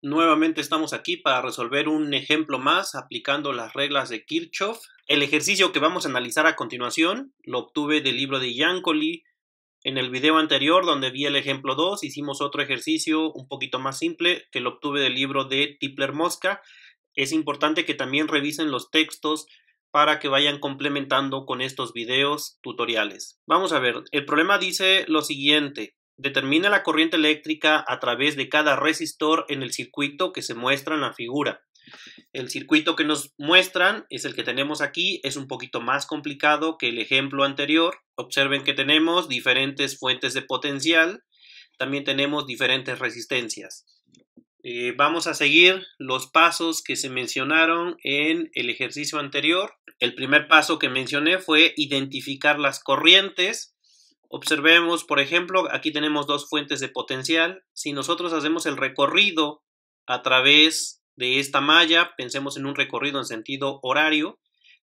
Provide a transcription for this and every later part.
Nuevamente estamos aquí para resolver un ejemplo más aplicando las reglas de Kirchhoff. El ejercicio que vamos a analizar a continuación lo obtuve del libro de Jankowski. En el video anterior, donde vi el ejemplo 2, hicimos otro ejercicio un poquito más simple que lo obtuve del libro de Tipler-Mosca. Es importante que también revisen los textos para que vayan complementando con estos videos tutoriales. Vamos a ver, el problema dice lo siguiente. Determina la corriente eléctrica a través de cada resistor en el circuito que se muestra en la figura. El circuito que nos muestran es el que tenemos aquí, es un poquito más complicado que el ejemplo anterior. Observen que tenemos diferentes fuentes de potencial, también tenemos diferentes resistencias. Vamos a seguir los pasos que se mencionaron en el ejercicio anterior. El primer paso que mencioné fue identificar las corrientes. Observemos, por ejemplo, aquí tenemos dos fuentes de potencial. Si nosotros hacemos el recorrido a través de esta malla, pensemos en un recorrido en sentido horario,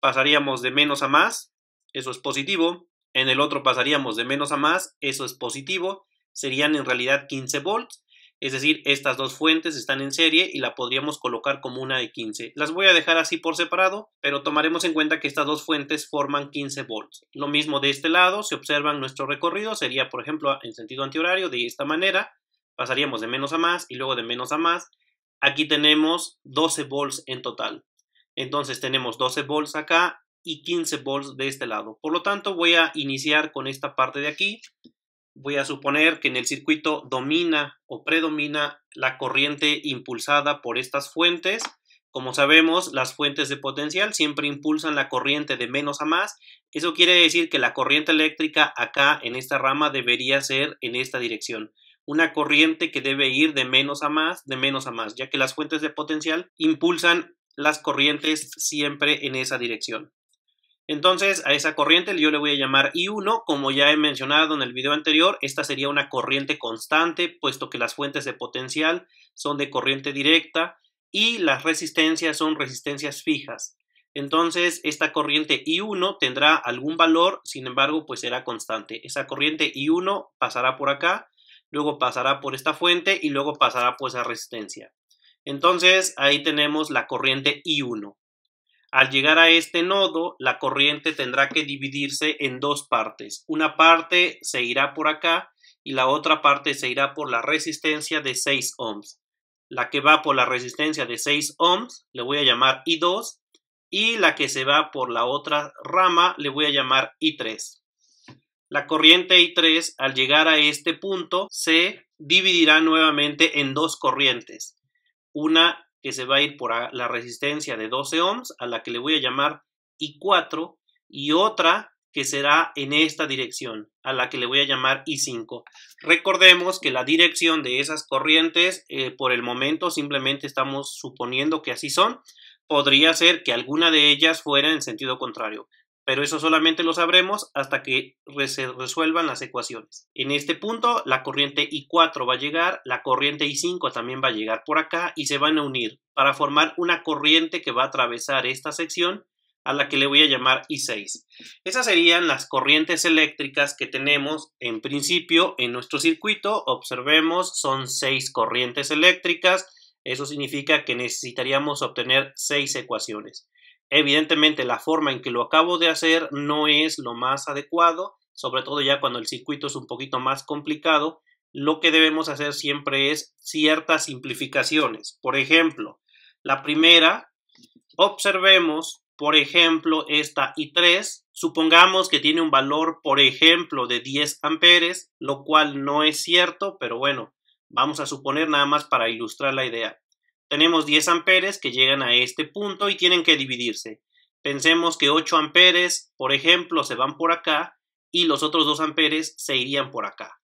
pasaríamos de menos a más, eso es positivo. En el otro pasaríamos de menos a más, eso es positivo. Serían en realidad 15 volts. Es decir, estas dos fuentes están en serie y la podríamos colocar como una de 15. Las voy a dejar así por separado, pero tomaremos en cuenta que estas dos fuentes forman 15 volts. Lo mismo de este lado, si observan nuestro recorrido, sería por ejemplo en sentido antihorario de esta manera. Pasaríamos de menos a más y luego de menos a más. Aquí tenemos 12 volts en total. Entonces tenemos 12 volts acá y 15 volts de este lado. Por lo tanto, voy a iniciar con esta parte de aquí. Voy a suponer que en el circuito domina o predomina la corriente impulsada por estas fuentes. Como sabemos, las fuentes de potencial siempre impulsan la corriente de menos a más. Eso quiere decir que la corriente eléctrica acá en esta rama debería ser en esta dirección. Una corriente que debe ir de menos a más, ya que las fuentes de potencial impulsan las corrientes siempre en esa dirección. Entonces a esa corriente yo le voy a llamar I1, como ya he mencionado en el video anterior, esta sería una corriente constante, puesto que las fuentes de potencial son de corriente directa y las resistencias son resistencias fijas. Entonces esta corriente I1 tendrá algún valor, sin embargo pues será constante. Esa corriente I1 pasará por acá, luego pasará por esta fuente y luego pasará por esa resistencia. Entonces ahí tenemos la corriente I1. Al llegar a este nodo, la corriente tendrá que dividirse en dos partes. Una parte se irá por acá y la otra parte se irá por la resistencia de 6 ohms. La que va por la resistencia de 6 ohms le voy a llamar I2 y la que se va por la otra rama le voy a llamar I3. La corriente I3 al llegar a este punto se dividirá nuevamente en dos corrientes. Una que se va a ir por la resistencia de 12 ohms, a la que le voy a llamar I4, y otra que será en esta dirección, a la que le voy a llamar I5. Recordemos que la dirección de esas corrientes, por el momento simplemente estamos suponiendo que así son. Podría ser que alguna de ellas fuera en sentido contrario, pero eso solamente lo sabremos hasta que se resuelvan las ecuaciones. En este punto la corriente I4 va a llegar, la corriente I5 también va a llegar por acá y se van a unir para formar una corriente que va a atravesar esta sección, a la que le voy a llamar I6. Esas serían las corrientes eléctricas que tenemos en principio en nuestro circuito. Observemos, son 6 corrientes eléctricas. Eso significa que necesitaríamos obtener 6 ecuaciones. Evidentemente la forma en que lo acabo de hacer no es lo más adecuado, sobre todo ya cuando el circuito es un poquito más complicado. Lo que debemos hacer siempre es ciertas simplificaciones. Por ejemplo, la primera, observemos, por ejemplo, esta I3, supongamos que tiene un valor, por ejemplo, de 10 amperes, lo cual no es cierto, pero bueno, vamos a suponer nada más para ilustrar la idea. Tenemos 10 amperes que llegan a este punto y tienen que dividirse. Pensemos que 8 amperes, por ejemplo, se van por acá y los otros 2 amperes se irían por acá.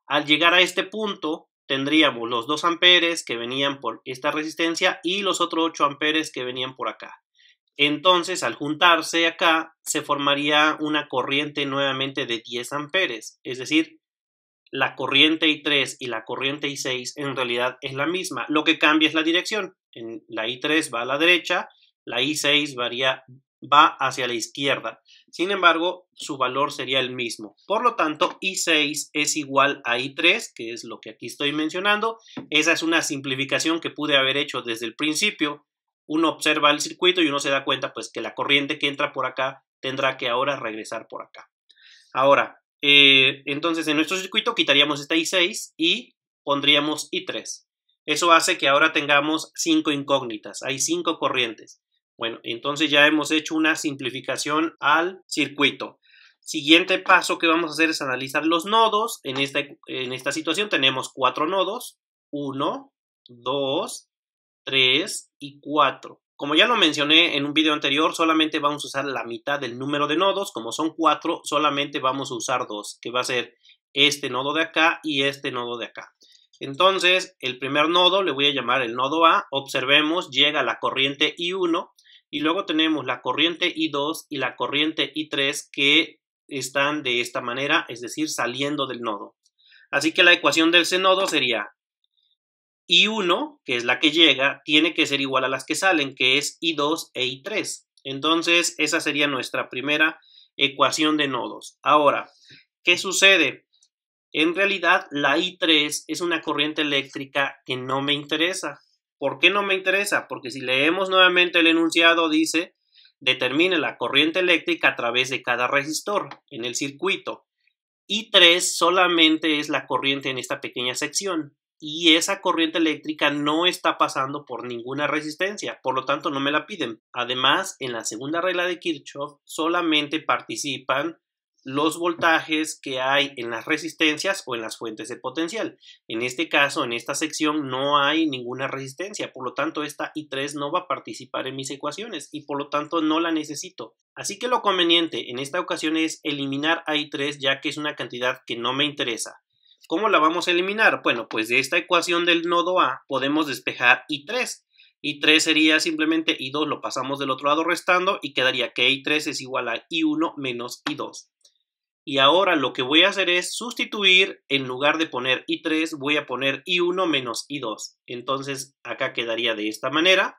Al llegar a este punto, tendríamos los 2 amperes que venían por esta resistencia y los otros 8 amperes que venían por acá. Entonces, al juntarse acá, se formaría una corriente nuevamente de 10 amperes, es decir, la corriente I3 y la corriente I6 en realidad es la misma. Lo que cambia es la dirección. La I3 va a la derecha, la I6 va hacia la izquierda. Sin embargo, su valor sería el mismo. Por lo tanto, I6 es igual a I3, que es lo que aquí estoy mencionando. Esa es una simplificación que pude haber hecho desde el principio. Uno observa el circuito y uno se da cuenta pues que la corriente que entra por acá tendrá que ahora regresar por acá. Ahora, entonces en nuestro circuito quitaríamos esta I6 y pondríamos I3. Eso hace que ahora tengamos 5 incógnitas. Hay 5 corrientes. Bueno, entonces ya hemos hecho una simplificación al circuito. Siguiente paso que vamos a hacer es analizar los nodos. En esta situación tenemos 4 nodos. 1, 2, 3 y 4. Como ya lo mencioné en un video anterior, solamente vamos a usar la mitad del número de nodos. Como son 4, solamente vamos a usar 2, que va a ser este nodo de acá y este nodo de acá. Entonces, el primer nodo le voy a llamar el nodo A. Observemos, llega la corriente I1 y luego tenemos la corriente I2 y la corriente I3 que están de esta manera, es decir, saliendo del nodo. Así que la ecuación de ese nodo sería I1, que es la que llega, tiene que ser igual a las que salen, que es I2 e I3. Entonces, esa sería nuestra primera ecuación de nodos. Ahora, ¿qué sucede? En realidad, la I3 es una corriente eléctrica que no me interesa. ¿Por qué no me interesa? Porque si leemos nuevamente el enunciado, dice, determine la corriente eléctrica a través de cada resistor en el circuito. I3 solamente es la corriente en esta pequeña sección y esa corriente eléctrica no está pasando por ninguna resistencia, por lo tanto no me la piden. Además, en la segunda regla de Kirchhoff solamente participan los voltajes que hay en las resistencias o en las fuentes de potencial. En este caso, en esta sección no hay ninguna resistencia, por lo tanto esta I3 no va a participar en mis ecuaciones y por lo tanto no la necesito. Así que lo conveniente en esta ocasión es eliminar a I3 ya que es una cantidad que no me interesa. ¿Cómo la vamos a eliminar? Bueno, pues de esta ecuación del nodo A podemos despejar I3. I3 sería simplemente I2 lo pasamos del otro lado restando y quedaría que I3 es igual a I1 menos I2. Y ahora lo que voy a hacer es sustituir, en lugar de poner I3, voy a poner I1 menos I2. Entonces acá quedaría de esta manera.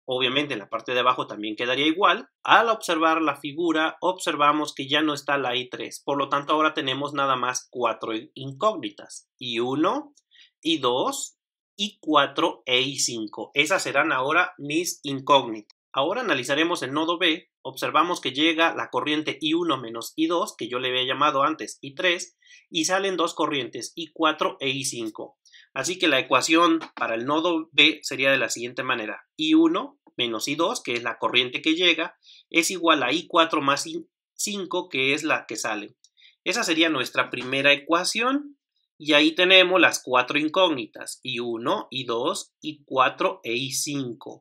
Obviamente en la parte de abajo también quedaría igual. Al observar la figura, observamos que ya no está la I3. Por lo tanto, ahora tenemos nada más 4 incógnitas. I1, I2, I4 e I5. Esas serán ahora mis incógnitas. Ahora analizaremos el nodo B. Observamos que llega la corriente I1 menos I2, que yo le había llamado antes I3, y salen dos corrientes, I4 e I5. Así que la ecuación para el nodo B sería de la siguiente manera. I1 menos I2, que es la corriente que llega, es igual a I4 más I5, que es la que sale. Esa sería nuestra primera ecuación. Y ahí tenemos las 4 incógnitas, I1, I2, I4 e I5.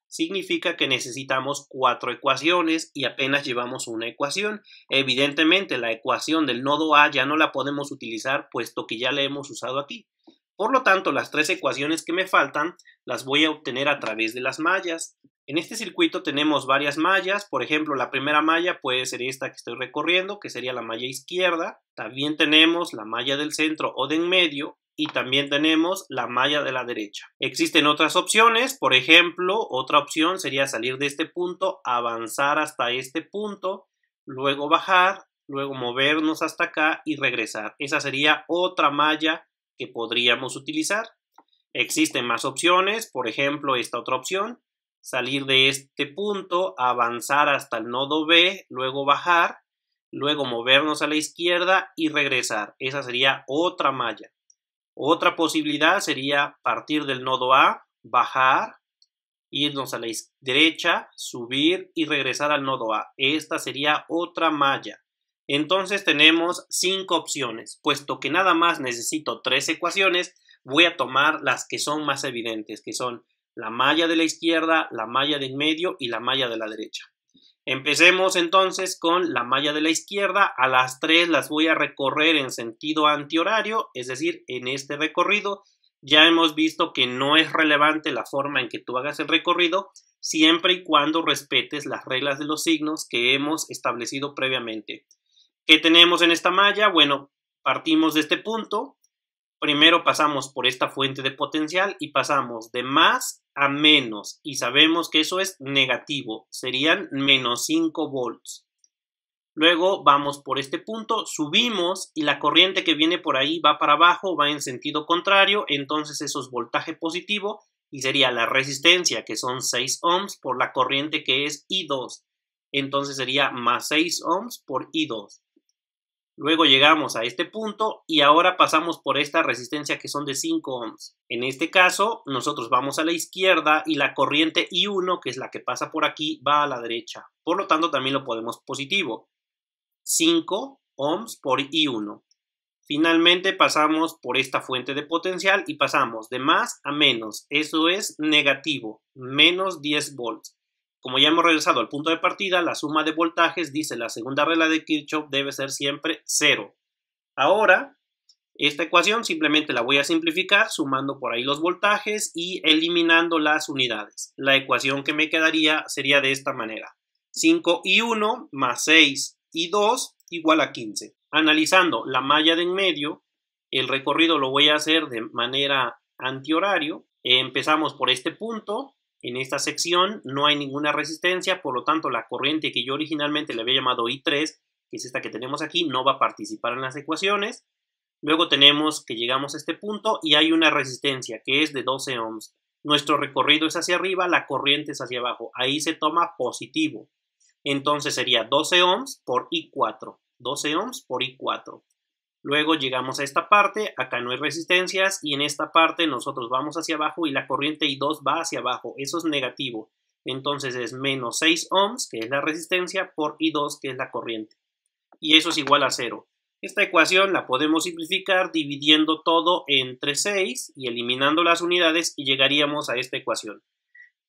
Significa que necesitamos 4 ecuaciones y apenas llevamos una ecuación. Evidentemente, la ecuación del nodo A ya no la podemos utilizar puesto que ya la hemos usado aquí. Por lo tanto, las 3 ecuaciones que me faltan las voy a obtener a través de las mallas. En este circuito tenemos varias mallas. Por ejemplo, la primera malla puede ser esta que estoy recorriendo, que sería la malla izquierda. También tenemos la malla del centro o de en medio. Y también tenemos la malla de la derecha. Existen otras opciones, por ejemplo, otra opción sería salir de este punto, avanzar hasta este punto, luego bajar, luego movernos hasta acá y regresar. Esa sería otra malla que podríamos utilizar. Existen más opciones, por ejemplo, esta otra opción, salir de este punto, avanzar hasta el nodo B, luego bajar, luego movernos a la izquierda y regresar. Esa sería otra malla. Otra posibilidad sería partir del nodo A, bajar, irnos a la derecha, subir y regresar al nodo A. Esta sería otra malla. Entonces tenemos 5 opciones. Puesto que nada más necesito 3 ecuaciones, voy a tomar las que son más evidentes, que son la malla de la izquierda, la malla de en medio y la malla de la derecha. Empecemos entonces con la malla de la izquierda. A las 3 las voy a recorrer en sentido antihorario, es decir, en este recorrido. Ya hemos visto que no es relevante la forma en que tú hagas el recorrido, siempre y cuando respetes las reglas de los signos que hemos establecido previamente. ¿Qué tenemos en esta malla? Bueno, partimos de este punto. Primero pasamos por esta fuente de potencial y pasamos de más a menos, y sabemos que eso es negativo, serían menos 5 volts. Luego vamos por este punto, subimos y la corriente que viene por ahí va para abajo, va en sentido contrario, entonces eso es voltaje positivo y sería la resistencia, que son 6 ohms, por la corriente que es I2. Entonces sería más 6 ohms por I2. Luego llegamos a este punto y ahora pasamos por esta resistencia que son de 5 ohms. En este caso, nosotros vamos a la izquierda y la corriente I1, que es la que pasa por aquí, va a la derecha. Por lo tanto, también lo podemos positivo. 5 ohms por I1. Finalmente pasamos por esta fuente de potencial y pasamos de más a menos. Eso es negativo, menos 10 volts. Como ya hemos regresado al punto de partida, la suma de voltajes, dice la segunda regla de Kirchhoff, debe ser siempre 0. Ahora, esta ecuación simplemente la voy a simplificar sumando por ahí los voltajes y eliminando las unidades. La ecuación que me quedaría sería de esta manera. 5i1 más 6i2 igual a 15. Analizando la malla de en medio, el recorrido lo voy a hacer de manera antihorario. Empezamos por este punto. En esta sección no hay ninguna resistencia, por lo tanto la corriente que yo originalmente le había llamado I3, que es esta que tenemos aquí, no va a participar en las ecuaciones. Luego tenemos que llegamos a este punto y hay una resistencia que es de 12 ohms. Nuestro recorrido es hacia arriba, la corriente es hacia abajo. Ahí se toma positivo. Entonces sería 12 ohms por I4. 12 ohms por I4. Luego llegamos a esta parte, acá no hay resistencias y en esta parte nosotros vamos hacia abajo y la corriente I2 va hacia abajo, eso es negativo. Entonces es menos 6 ohms, que es la resistencia, por I2, que es la corriente. Y eso es igual a 0. Esta ecuación la podemos simplificar dividiendo todo entre 6 y eliminando las unidades y llegaríamos a esta ecuación.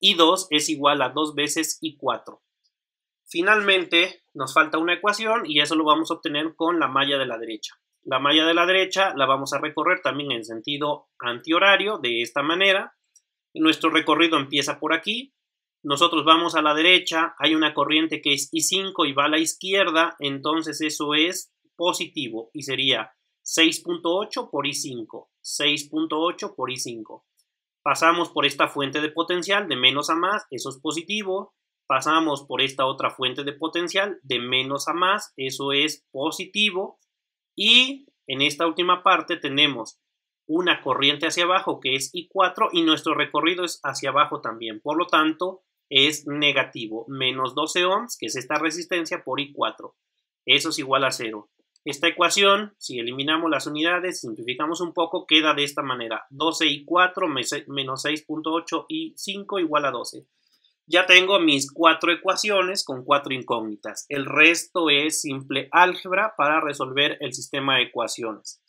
I2 es igual a 2 veces I4. Finalmente nos falta una ecuación y eso lo vamos a obtener con la malla de la derecha. La malla de la derecha la vamos a recorrer también en sentido antihorario, de esta manera. Nuestro recorrido empieza por aquí. Nosotros vamos a la derecha, hay una corriente que es I5 y va a la izquierda, entonces eso es positivo y sería 6.8 por I5. 6.8 por I5. Pasamos por esta fuente de potencial de menos a más, eso es positivo. Pasamos por esta otra fuente de potencial de menos a más, eso es positivo. Y en esta última parte tenemos una corriente hacia abajo que es I4 y nuestro recorrido es hacia abajo también. Por lo tanto, es negativo. Menos 12 ohms, que es esta resistencia, por I4. Eso es igual a 0. Esta ecuación, si eliminamos las unidades, simplificamos un poco, queda de esta manera. 12I4 menos 6.8I5 igual a 12. Ya tengo mis 4 ecuaciones con 4 incógnitas. El resto es simple álgebra para resolver el sistema de ecuaciones.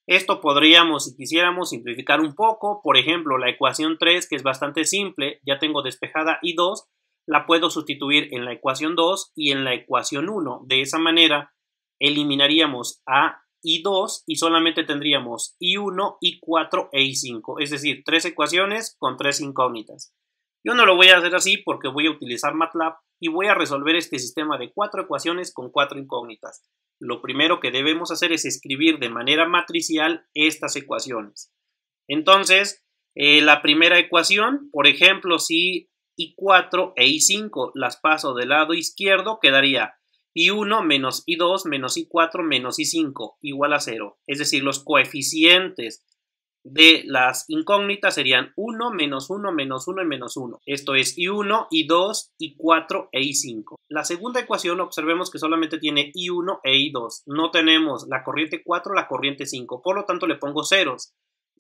Esto podríamos, si quisiéramos, simplificar un poco. Por ejemplo, la ecuación 3, que es bastante simple, ya tengo despejada I2, la puedo sustituir en la ecuación 2 y en la ecuación 1. De esa manera, eliminaríamos a I2 y solamente tendríamos I1, I4 e I5. Es decir, 3 ecuaciones con 3 incógnitas. Yo no lo voy a hacer así porque voy a utilizar MATLAB y voy a resolver este sistema de 4 ecuaciones con 4 incógnitas. Lo primero que debemos hacer es escribir de manera matricial estas ecuaciones. Entonces, la primera ecuación, por ejemplo, si I4 e I5 las paso del lado izquierdo, quedaría I1 menos I2 menos I4 menos I5 igual a 0. Es decir, los coeficientes de las incógnitas serían 1, menos 1, menos 1 y menos 1. Esto es I1, I2, I4 e I5. La segunda ecuación, observemos que solamente tiene I1 e I2. No tenemos la corriente 4, la corriente 5. Por lo tanto, le pongo ceros.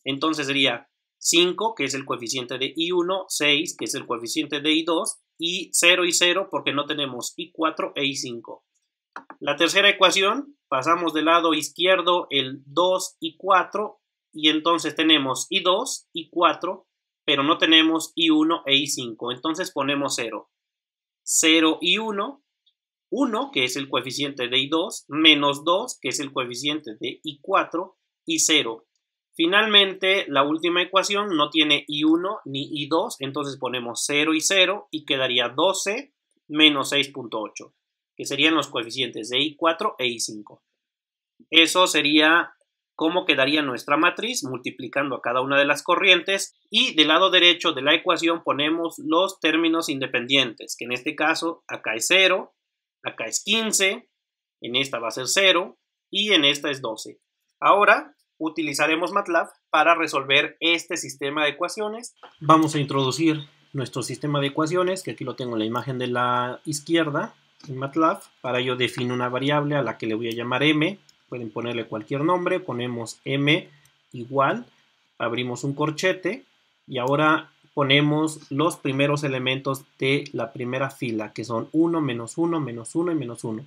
Entonces sería 5, que es el coeficiente de I1, 6, que es el coeficiente de I2, y 0 y 0 porque no tenemos I4 e I5. La tercera ecuación, pasamos del lado izquierdo el 2 y 4, y entonces tenemos I2, I4, pero no tenemos I1 e I5. Entonces ponemos 0. 0 y 1, 1, que es el coeficiente de I2, menos 2, que es el coeficiente de I4, y 0. Finalmente, la última ecuación no tiene I1 ni I2, entonces ponemos 0 y 0 y quedaría 12 menos 6.8, que serían los coeficientes de I4 e I5. Eso sería cómo quedaría nuestra matriz multiplicando a cada una de las corrientes, y del lado derecho de la ecuación ponemos los términos independientes, que en este caso acá es 0, acá es 15, en esta va a ser 0 y en esta es 12. Ahora utilizaremos MATLAB para resolver este sistema de ecuaciones. Vamos a introducir nuestro sistema de ecuaciones, que aquí lo tengo en la imagen de la izquierda en MATLAB. Para ello defino una variable a la que le voy a llamar m. Pueden ponerle cualquier nombre, ponemos m igual, abrimos un corchete y ahora ponemos los primeros elementos de la primera fila, que son 1, menos 1, menos 1 y menos 1.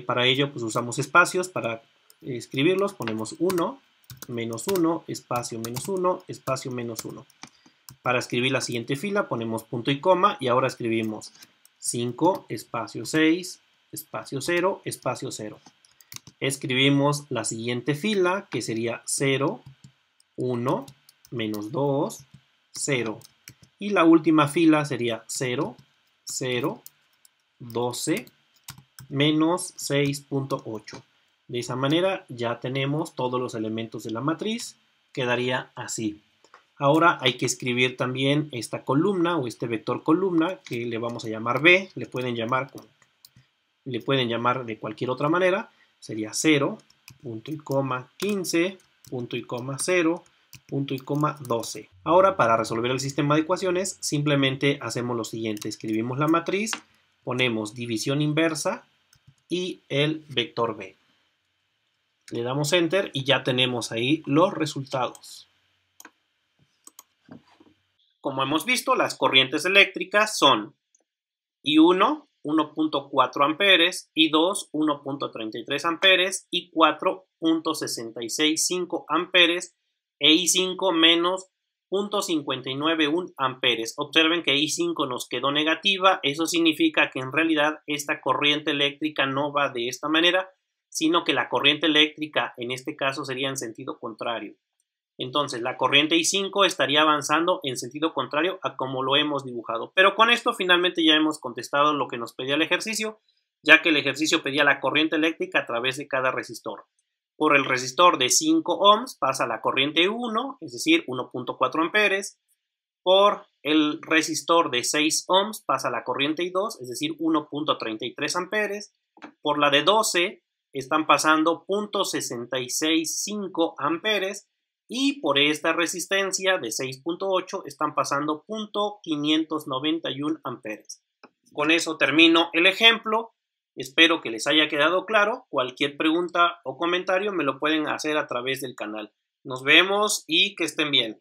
Para ello pues usamos espacios para escribirlos, ponemos 1, menos 1, espacio menos 1, espacio menos 1. Para escribir la siguiente fila ponemos punto y coma y ahora escribimos 5, espacio 6, espacio 0, espacio 0. Escribimos la siguiente fila, que sería 0, 1, menos 2, 0. Y la última fila sería 0, 0, 12, menos 6.8. De esa manera ya tenemos todos los elementos de la matriz. Quedaría así. Ahora hay que escribir también esta columna o este vector columna, que le vamos a llamar B. Le pueden llamar de cualquier otra manera. Sería 0, punto y coma 15, punto y coma 0, punto y coma 12. Ahora para resolver el sistema de ecuaciones simplemente hacemos lo siguiente. Escribimos la matriz, ponemos división inversa y el vector B. Le damos Enter y ya tenemos ahí los resultados. Como hemos visto, las corrientes eléctricas son I1, 1.4 amperes, I2, 1.33 amperes, I4, 0.665 amperes e I5 menos 0.591 amperes. Observen que I5 nos quedó negativa, eso significa que en realidad esta corriente eléctrica no va de esta manera, sino que la corriente eléctrica en este caso sería en sentido contrario. Entonces la corriente I5 estaría avanzando en sentido contrario a como lo hemos dibujado. Pero con esto finalmente ya hemos contestado lo que nos pedía el ejercicio, ya que el ejercicio pedía la corriente eléctrica a través de cada resistor. Por el resistor de 5 ohms pasa la corriente 1, es decir, 1.4 amperes. Por el resistor de 6 ohms pasa la corriente 2, es decir, 1.33 amperes. Por la de 12 están pasando 0.665 amperes. Y por esta resistencia de 6.8 están pasando 0.591 amperes. Con eso termino el ejemplo. Espero que les haya quedado claro. Cualquier pregunta o comentario me lo pueden hacer a través del canal. Nos vemos y que estén bien.